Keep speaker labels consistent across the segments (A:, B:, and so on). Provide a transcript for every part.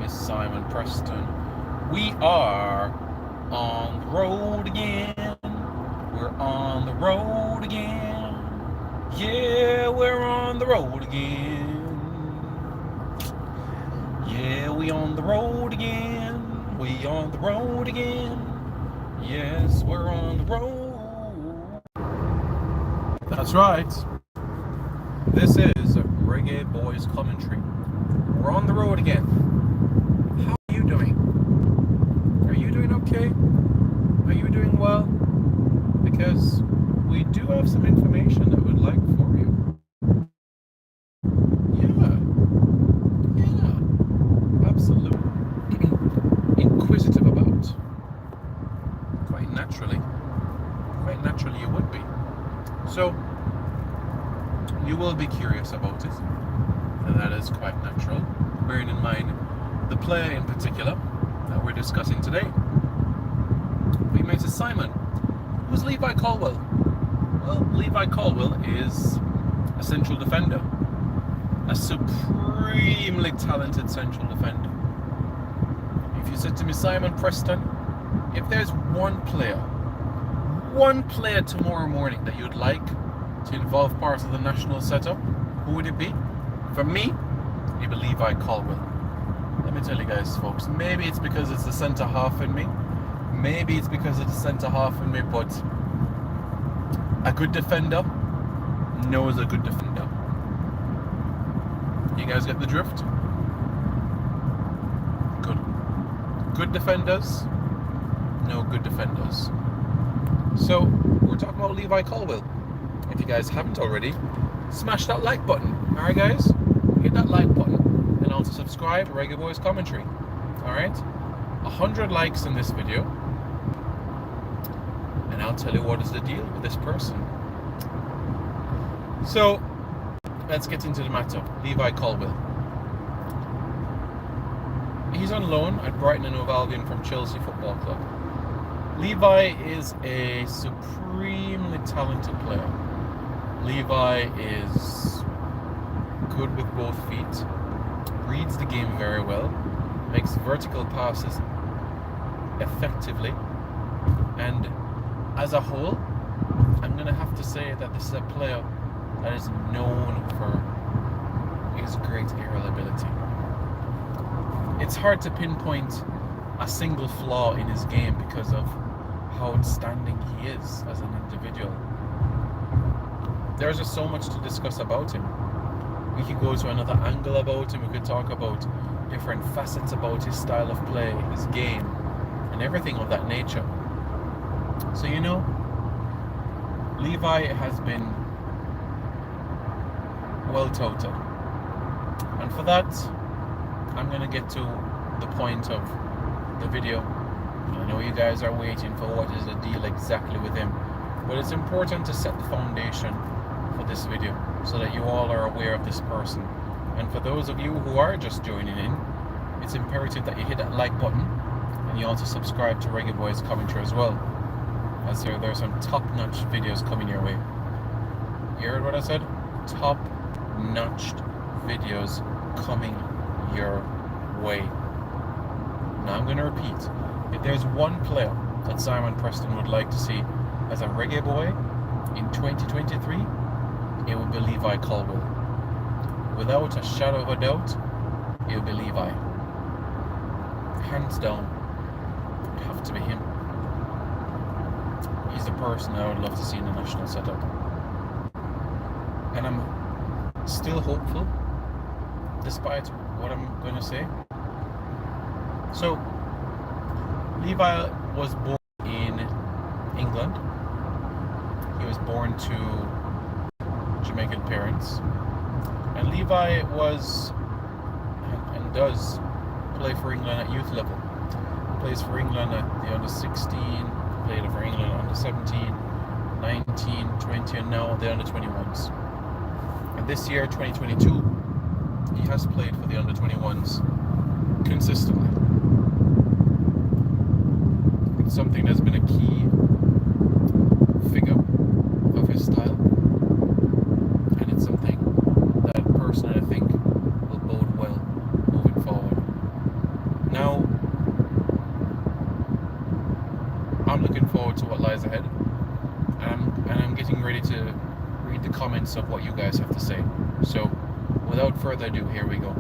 A: is Simon Preston. We are on the road again. We're on the road again. Yeah, we're on the road again. Yeah, we on the road again. We on the road again. Yes, we're on the road. That's right. This is Reggae Boys Commentary. We're on the road again. How are you doing? Are you doing okay? Are you doing well? Because we do have some information that we'd like for you. Yeah, absolutely. Inquisitive about. Quite naturally you would be. So, you will be curious about it, and that is quite natural, bearing in mind the player in particular that we're discussing today. We met Simon. Who's Levi Colwill? Well, Levi Colwill is a central defender, a supremely talented central defender. If you said to me, Simon Preston, if there's one player tomorrow morning that you'd like to involve part of the national setup, who would it be? For me, it'd be Levi Colwill. Let me tell you guys, folks, maybe it's because it's the centre half in me. But a good defender knows a good defender. You guys get the drift? Good defenders know good defenders. So, we're talking about Levi Colwill. If you guys haven't already, smash that like button. Alright guys? Hit that like button. And also subscribe to Reggae Boys Commentary. Alright? 100 likes in this video. And I'll tell you what is the deal with this person. So, let's get into the matter. Levi Colwill. He's on loan at Brighton and Hove Albion from Chelsea Football Club. Levi is a supremely talented player. Levi is good with both feet, reads the game very well, makes vertical passes effectively, and as a whole, I'm going to have to say that this is a player that is known for his great aerial ability. It's hard to pinpoint a single flaw in his game because of how outstanding he is as an individual. There's just so much to discuss about him. We could go to another angle about him. We could talk about different facets about his style of play, his game, and everything of that nature. So, you know, Levi has been well touted. And for that, I'm going to get to the point of the video. I know you guys are waiting for what is the deal exactly with him, but it's important to set the foundation for this video so that you all are aware of this person. And for those of you who are just joining in, it's imperative that you hit that like button and you also subscribe to Reggae Boys Commentary as well, as there's some top-notch videos coming your way. You heard what I said? Top-notched videos coming your way. Now I'm going to repeat. If there's one player that Simon Preston would like to see as a reggae boy in 2023, it would be Levi Colwill. Without a shadow of a doubt, it would be Levi. Hands down, it would have to be him. He's the person I would love to see in the national setup. And I'm still hopeful, despite what I'm going to say. So, Levi was born in England. He was born to Jamaican parents. And Levi was and does play for England at youth level. He plays for England at the under 16, played for England under 17, 19, 20, and now the under 21s. And this year, 2022, he has played for the under 21s consistently. It's something that's been a key figure of his style, and it's something that personally I think will bode well moving forward. forward to what lies ahead. And I'm getting ready to read the comments of what you guys have to say. So, without further ado, here we go.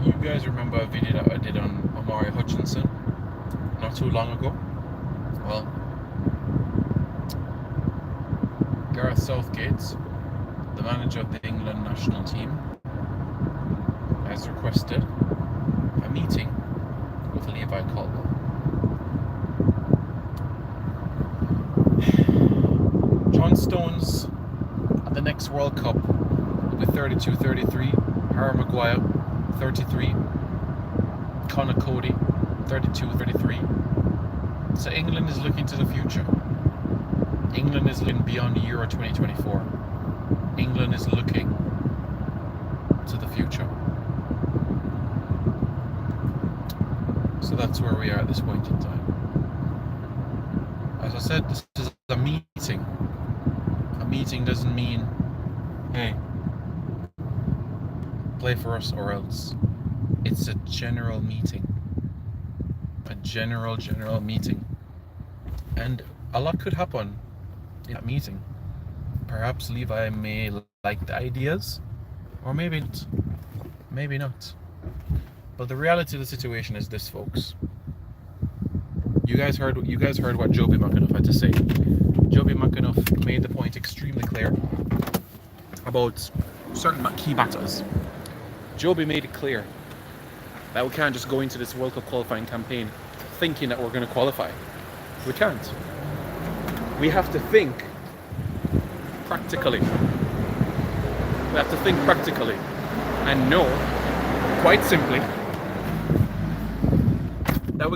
A: You guys remember a video that I did on Omari Hutchinson not too long ago? Well, Gareth Southgate, the manager of the England national team, has requested a meeting with Levi Colwill. John Stones at the next World Cup will be 32-33, Harry Maguire 33, Conor Cody 32-33. So England is looking to the future. England is looking beyond Euro 2024. England is looking to the future. So that's where we are at this point in time. As I said, this is a meeting. A meeting doesn't mean, hey, play for us or else. It's a general meeting. A general meeting. And a lot could happen in that meeting. Perhaps Levi may like the ideas, or maybe not. Maybe not. But the reality of the situation is this, folks. You guys heard what Joby McAnuff had to say. Joby McAnuff made the point extremely clear about certain key matters. Joby made it clear that we can't just go into this World Cup qualifying campaign thinking that we're going to qualify. We can't. We have to think practically. We have to think practically and know, quite simply, that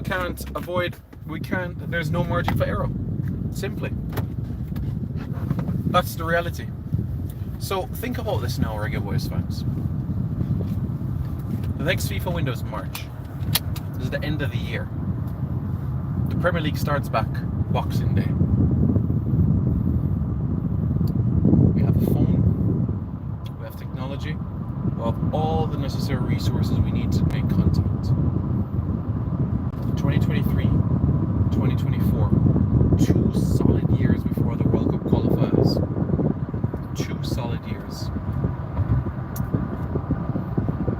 A: there's no margin for error. Simply. That's the reality. So think about this now, Reggae Boys fans. The next FIFA window is March. This is the end of the year. The Premier League starts back Boxing Day. We have a phone, we have technology, we have all the necessary resources we need to make contact. 2023, 2024, 2 solid years before the World Cup qualifiers. 2 solid years.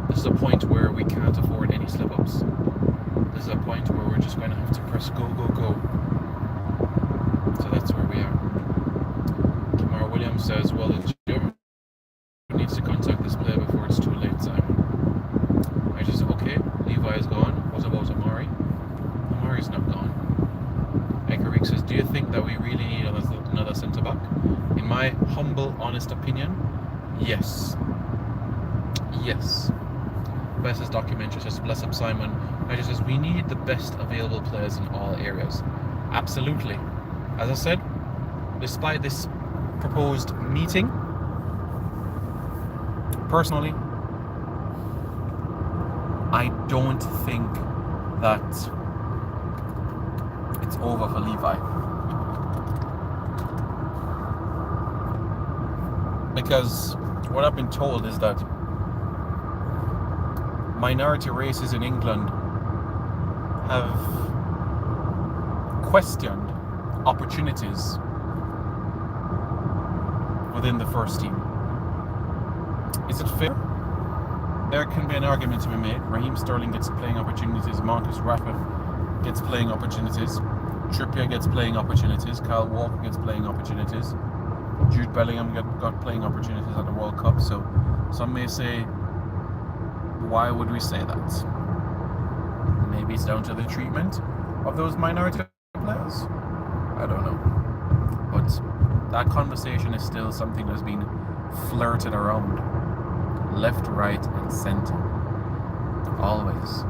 A: This is a point where we can't afford any slip-ups. This is a point where we're just going to have to press go. So that's where we are. Kamara Williams says, well, Germany needs to contact this player before it's too late, Simon. I just, okay, Levi is gone. What about Amari? Amari's not gone. Ekarik says, do you think that we really need another centre-back? In my humble, honest opinion, yes. Yes. Bess's documentary says, bless up Simon. I just says, we need the best available players in all areas. Absolutely. As I said, despite this proposed meeting, personally, I don't think that it's over for Levi. Because what I've been told is that minority races in England have questioned opportunities within the first team. Is it fair? There can be an argument to be made. Raheem Sterling gets playing opportunities, Marcus Rashford gets playing opportunities, Trippier gets playing opportunities, Kyle Walker gets playing opportunities, Jude Bellingham got playing opportunities at the World Cup. So some may say, why would we say that? Maybe it's down to the treatment of those minority players. I don't know. But that conversation is still something that's been flirted around. Left, right, and center. Always.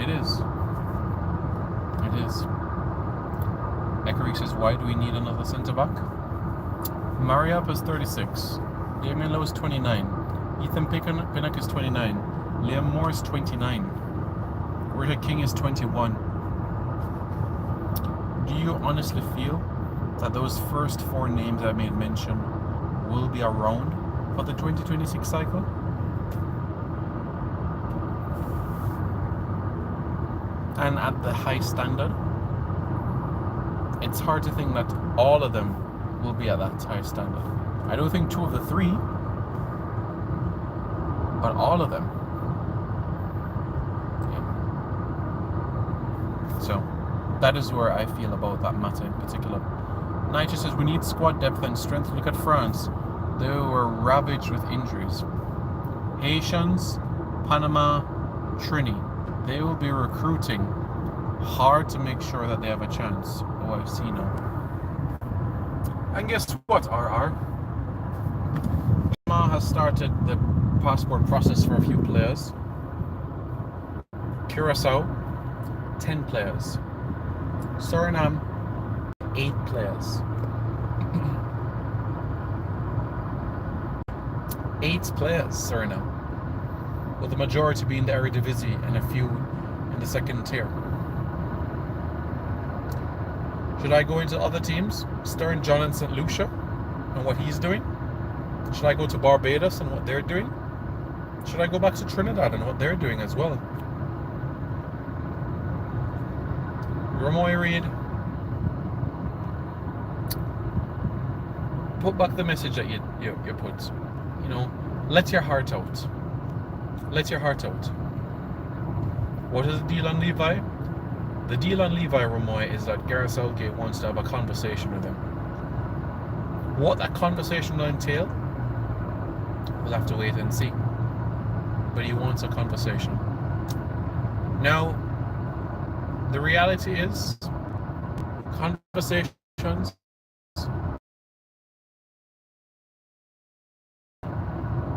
A: It is. It is. Ekarik says, why do we need another centre-back? Mariap is 36. Damien Lowe is 29. Ethan Pinnock is 29. Liam Moore is 29. Rita King is 21. Do you honestly feel that those first 4 names I made mention will be around for the 2026 cycle? and at the high standard, it's hard to think that all of them will be at that high standard. I don't think 2 of the 3, but all of them. Yeah. So that is where I feel about that matter in particular. Nigel says we need squad depth and strength. Look at France. They were ravaged with injuries. Haitians, Panama, Trini. They will be recruiting hard to make sure that they have a chance. OFC now. And guess what, RR? Panama has started the passport process for a few players. Curacao, 10 players. Suriname, 8 players. 8 players, Suriname, with the majority being the Eredivisie and a few in the second tier. Should I go into other teams? Stern John and St. Lucia and what he's doing? Should I go to Barbados and what they're doing? Should I go back to Trinidad and what they're doing as well? Romoy Reed, put back the message that you put. You know, let your heart out. Let your heart out. What is the deal on Levi? The deal on Levi, Romoy, is that Gareth Southgate wants to have a conversation with him. What that conversation will entail, we'll have to wait and see. But he wants a conversation. Now, the reality is, conversations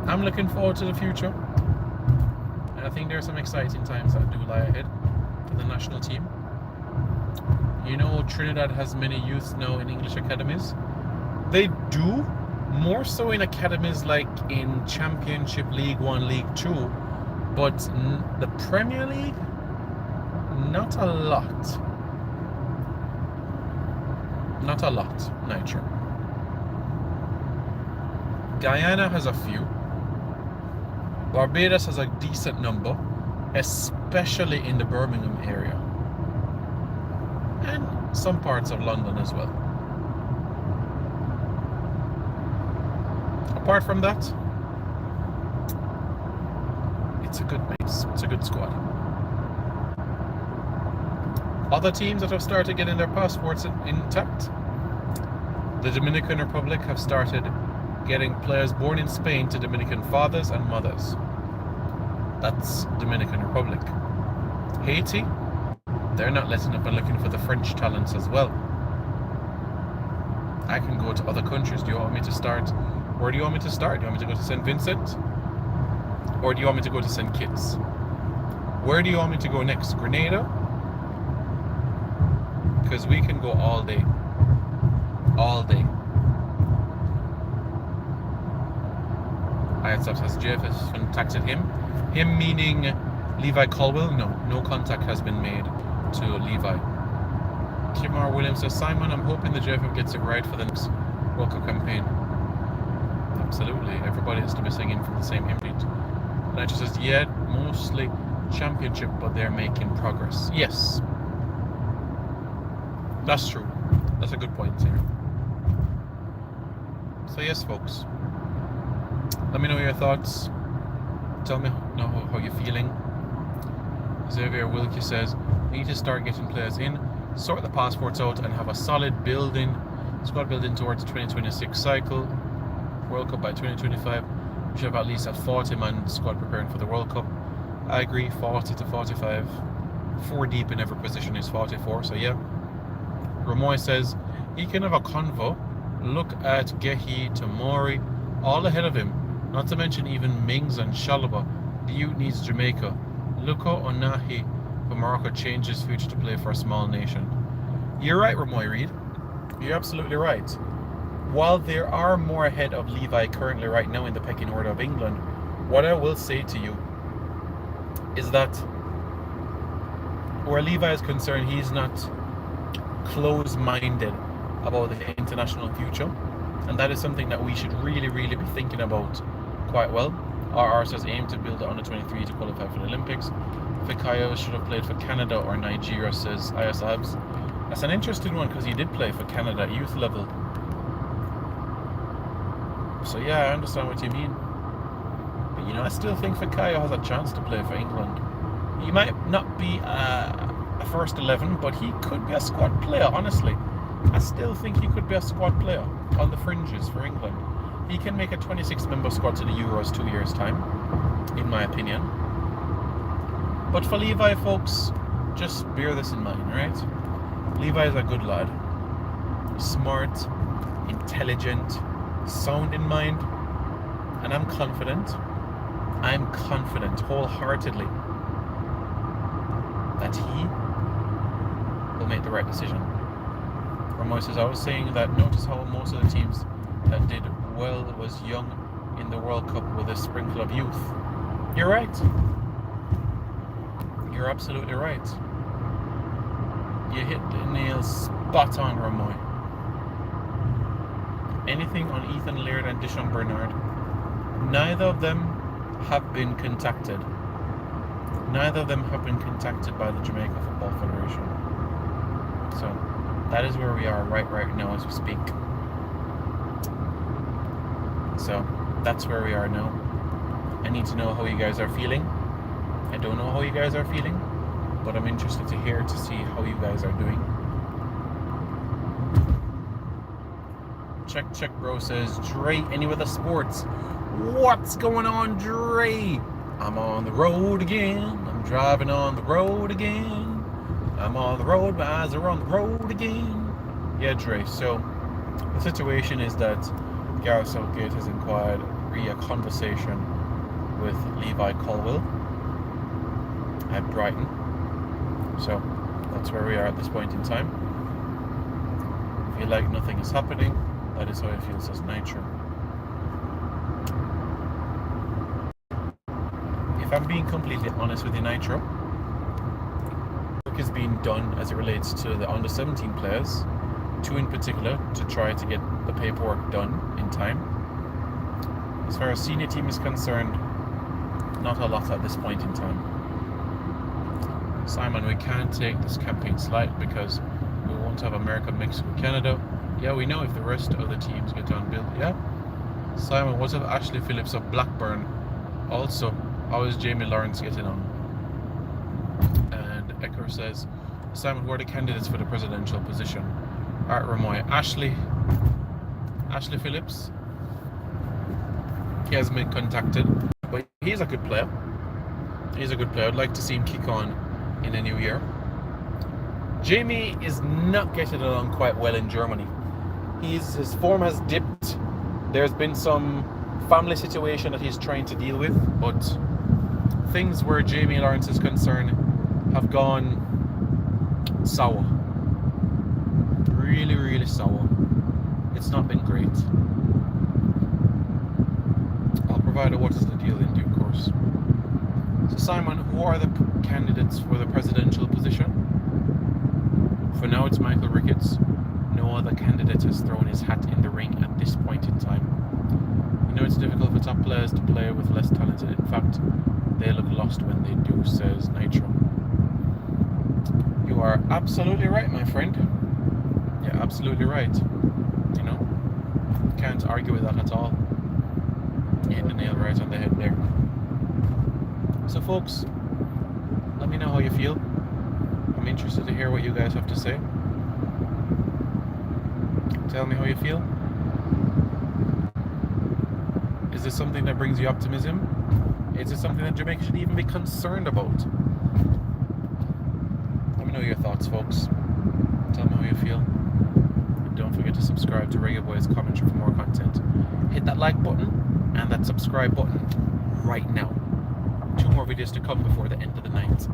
A: I'm looking forward to the future, and I think there are some exciting times that do lie ahead for the national team. You know, Trinidad has many youths now in English academies. They do, more so in academies like in Championship, League 1, League 2, but the Premier League, not a lot. Not a lot, Nitro. Guyana has a few. Barbados has a decent number, especially in the Birmingham area. And some parts of London as well. Apart from that, it's a good mix. It's a good squad. Other teams that have started getting their passports intact. The Dominican Republic have started getting players born in Spain to Dominican fathers and mothers. That's Dominican Republic. Haiti, they're not letting up and looking for the French talents as well. I can go to other countries. Do you want me to start? Where do you want me to start? Do you want me to go to St. Vincent? Or do you want me to go to St. Kitts? Where do you want me to go next? Grenada? Because we can go all day. All day. ISF says Jeff has contacted him. Him meaning Levi Colwill? No contact has been made to Levi. Kimar Williams says, Simon, I'm hoping the JFF gets it right for the next World Cup campaign. Absolutely. Everybody has to be singing from the same hymn sheet. And I just says, yeah, mostly Championship, but they're making progress. Yes. That's true. That's a good point here. So yes, folks. Let me know your thoughts. Tell me how you're feeling. Xavier Wilkie says, we need to start getting players in, sort the passports out, and have a solid squad building towards the 2026 cycle. World Cup by 2025. We should have at least a 40-man squad preparing for the World Cup. I agree, 40 to 45. 4 deep in every position is 44, so yeah. Ramoy says, he can have a convo. Look at Gehi, Tamori, all ahead of him. Not to mention even Mings and Shalaba. The youth needs Jamaica. Luko Onahi for Morocco changed his future to play for a small nation. You're right, Ramoy Reed. You're absolutely right. While there are more ahead of Levi currently right now in the pecking order of England, what I will say to you is that where Levi is concerned, he's not close-minded about the international future, and that is something that we should really be thinking about quite well. RR says aim to build the under 23 to qualify for the Olympics. Fikayo should have played for Canada or Nigeria, says IS Abs. That's an interesting one because he did play for Canada at youth level. So yeah, I understand what you mean. But I still think Fikayo has a chance to play for England. He might not be a first 11, but he could be a squad player, honestly. I still think he could be a squad player on the fringes for England. He can make a 26-member squad to the Euros 2 years' time, in my opinion. But for Levi, folks, just bear this in mind, right? Levi is a good lad. Smart, intelligent, sound in mind. And I'm confident wholeheartedly that he will make the right decision. Romoy says, I was saying that notice how most of the teams that did well was young in the World Cup with a sprinkle of youth. You're right. You're absolutely right. You hit the nail spot on, Romoy. Anything on Ethan Laird and Dishon Bernard? Neither of them have been contacted. Neither of them have been contacted by the Jamaica Football Federation. So that is where we are right now as we speak. So that's where we are now. I need to know how you guys are feeling. I don't know how you guys are feeling, but I'm interested to hear to see how you guys are doing. Check bro says, Dre, any with the sports? What's going on, Dre? I'm on the road again. I'm driving on the road again. I'm on the road, my eyes are on the road again. Yeah, Dre, so the situation is that Gareth Southgate has inquired a conversation with Levi Colwill at Brighton. So that's where we are at this point in time. I feel like nothing is happening. That is how it feels as Nitro. If I'm being completely honest with you, Nitro, work is being done as it relates to the under 17 players, 2 in particular, to try to get the paperwork done in time. As far as senior team is concerned, not a lot at this point in time. Simon, we can't take this campaign slight because we won't have America, Mexico, Canada. Yeah, we know if the rest of the teams get on build. Yeah. Simon, what of Ashley Phillips of Blackburn? Also, how is Jamie Lawrence getting on? And Ecker says, Simon, who are the candidates for the presidential position? Art Ramoy. Ashley Phillips. He has been contacted, but he's a good player. He's a good player. I'd like to see him kick on in the new year. Jamie is not getting along quite well in Germany. His form has dipped. There's been some family situation that he's trying to deal with, but things where Jamie Lawrence is concerned have gone sour. Really, really sour. It's not been great. I'll provide a what is the deal in due course. So Simon, who are the candidates for the presidential position? For now it's Michael Ricketts. No other candidate has thrown his hat in the ring at this point in time. You know it's difficult for top players to play with less talented. In fact, they look lost when they do, says Nitro. You are absolutely right, my friend. You're absolutely right. You know, can't argue with that at all. You hit the nail right on the head there. So folks, let me know how you feel. I'm interested to hear what you guys have to say. Tell me how you feel. Is this something that brings you optimism? Is it something that Jamaica should even be concerned about? Let me know your thoughts, folks. Tell me how you feel. And don't forget to subscribe to Reggae Boys Commentary for more content. Hit that like button and that subscribe button right now. 2 more videos to come before the end of the night.